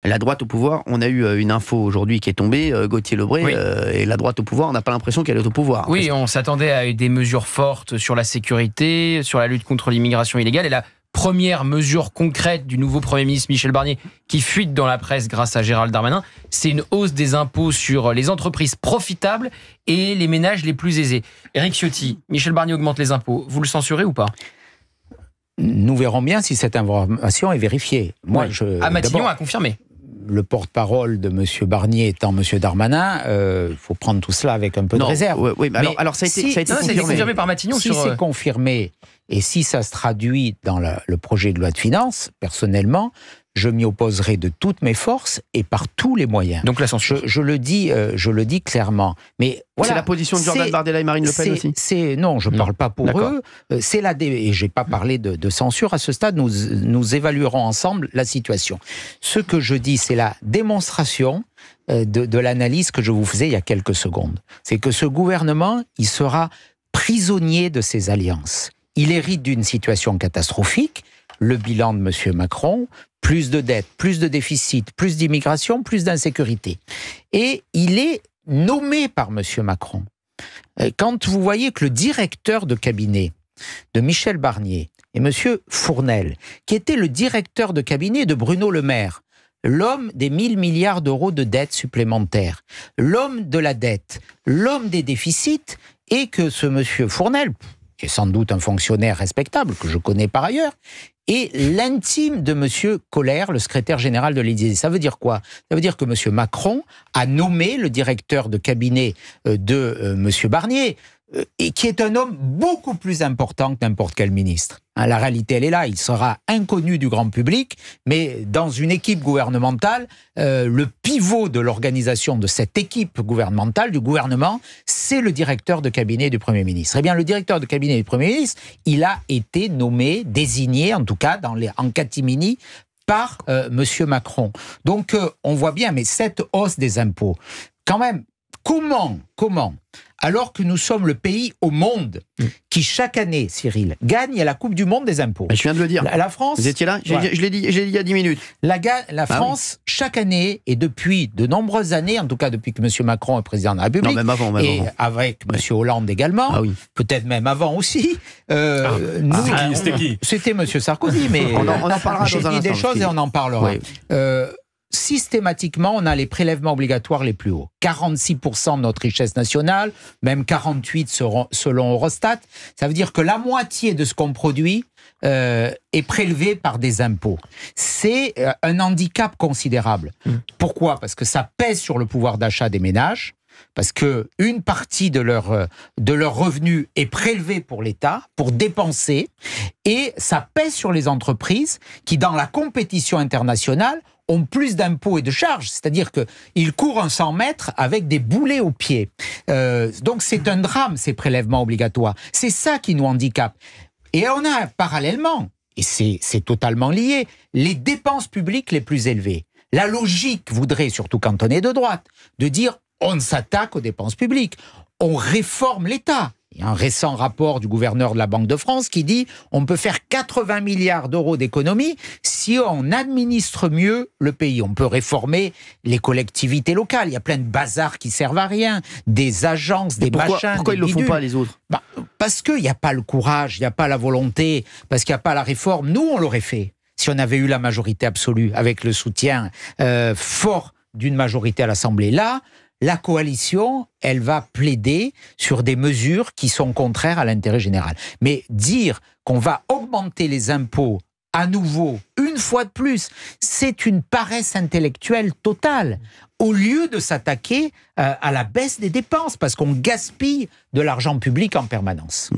La droite au pouvoir, on a eu une info aujourd'hui qui est tombée, Gauthier Lebret, Oui. Et la droite au pouvoir, on n'a pas l'impression qu'elle est au pouvoir. Oui, on s'attendait à des mesures fortes sur la sécurité, sur la lutte contre l'immigration illégale. Et la première mesure concrète du nouveau Premier ministre Michel Barnier, qui fuite dans la presse grâce à Gérald Darmanin, c'est une hausse des impôts sur les entreprises profitables et les ménages les plus aisés. Éric Ciotti, Michel Barnier augmente les impôts. Vous le censurez ou pas ? Nous verrons bien si cette information est vérifiée. Moi, oui. Matignon a confirmé. Le porte-parole de M. Barnier étant M. Darmanin, il faut prendre tout cela avec un peu de réserve. Oui, mais alors ça a été confirmé par Matignon. Si c'est confirmé et si ça se traduit dans le projet de loi de finances, personnellement, je m'y opposerai de toutes mes forces et par tous les moyens. Donc la censure. Je le dis clairement. Mais voilà, c'est la position de Jordan Bardella et Marine Le Pen aussi. Non, je ne parle pas pour eux. Et je n'ai pas parlé de censure à ce stade. Nous évaluerons ensemble la situation. Ce que je dis, c'est la démonstration de l'analyse que je vous faisais il y a quelques secondes. C'est que ce gouvernement, il sera prisonnier de ses alliances. Il hérite d'une situation catastrophique. Le bilan de M. Macron, plus de dettes, plus de déficit, plus d'immigration, plus d'insécurité. Et il est nommé par M. Macron. Quand vous voyez que le directeur de cabinet de Michel Barnier et M. Fournel, qui était le directeur de cabinet de Bruno Le Maire, l'homme des 1 000 milliards d'euros de dettes supplémentaires, l'homme de la dette, l'homme des déficits, et que ce M. Fournel, qui est sans doute un fonctionnaire respectable, que je connais par ailleurs, et l'intime de M. Collère, le secrétaire général de l'Élysée. Ça veut dire quoi ? Ça veut dire que M. Macron a nommé le directeur de cabinet de M. Barnier, et qui est un homme beaucoup plus important que n'importe quel ministre. La réalité, elle est là. Il sera inconnu du grand public, mais dans une équipe gouvernementale, le pivot de l'organisation de cette équipe gouvernementale, du gouvernement, c'est le directeur de cabinet du Premier ministre. Eh bien, le directeur de cabinet du Premier ministre, il a été nommé, désigné, en tout cas, en catimini, par M. Macron. Donc, on voit bien, mais cette hausse des impôts, quand même, comment alors que nous sommes le pays au monde qui, chaque année, Cyril, gagne à la Coupe du Monde des impôts. Je viens de le dire. La France... Vous étiez là ? Je l'ai dit il y a 10 minutes. La France, chaque année, et depuis de nombreuses années, en tout cas depuis que M. Macron est président de la République, même avant. Et avec M. Hollande également, peut-être même avant aussi, c'était qui ? C'était M. Sarkozy, mais on en parlera j'ai dit des choses et on en parlera. Oui. Systématiquement, on a les prélèvements obligatoires les plus hauts. 46% de notre richesse nationale, même 48% selon Eurostat. Ça veut dire que la moitié de ce qu'on produit est prélevé par des impôts. C'est un handicap considérable. Pourquoi ? Parce que ça pèse sur le pouvoir d'achat des ménages. Parce qu'une partie de leur revenu est prélevée pour l'État, pour dépenser, et ça pèse sur les entreprises qui, dans la compétition internationale, ont plus d'impôts et de charges. C'est-à-dire qu'ils courent un 100 mètres avec des boulets aux pieds. Donc c'est un drame, ces prélèvements obligatoires. C'est ça qui nous handicape. Et on a parallèlement, et c'est totalement lié, les dépenses publiques les plus élevées. La logique voudrait, surtout quand on est de droite, de dire on s'attaque aux dépenses publiques, on réforme l'État. Il y a un récent rapport du gouverneur de la Banque de France qui dit on peut faire 80 milliards d'euros d'économies si on administre mieux le pays. On peut réformer les collectivités locales. Il y a plein de bazars qui servent à rien, des agences, des machins. Pourquoi ils ne le font pas, les autres ? Parce qu'il n'y a pas le courage, il n'y a pas la volonté, parce qu'il n'y a pas la réforme. Nous, on l'aurait fait si on avait eu la majorité absolue, avec le soutien fort d'une majorité à l'Assemblée. Là, la coalition, elle va plaider sur des mesures qui sont contraires à l'intérêt général. Mais dire qu'on va augmenter les impôts à nouveau, une fois de plus, c'est une paresse intellectuelle totale. Au lieu de s'attaquer à la baisse des dépenses, parce qu'on gaspille de l'argent public en permanence.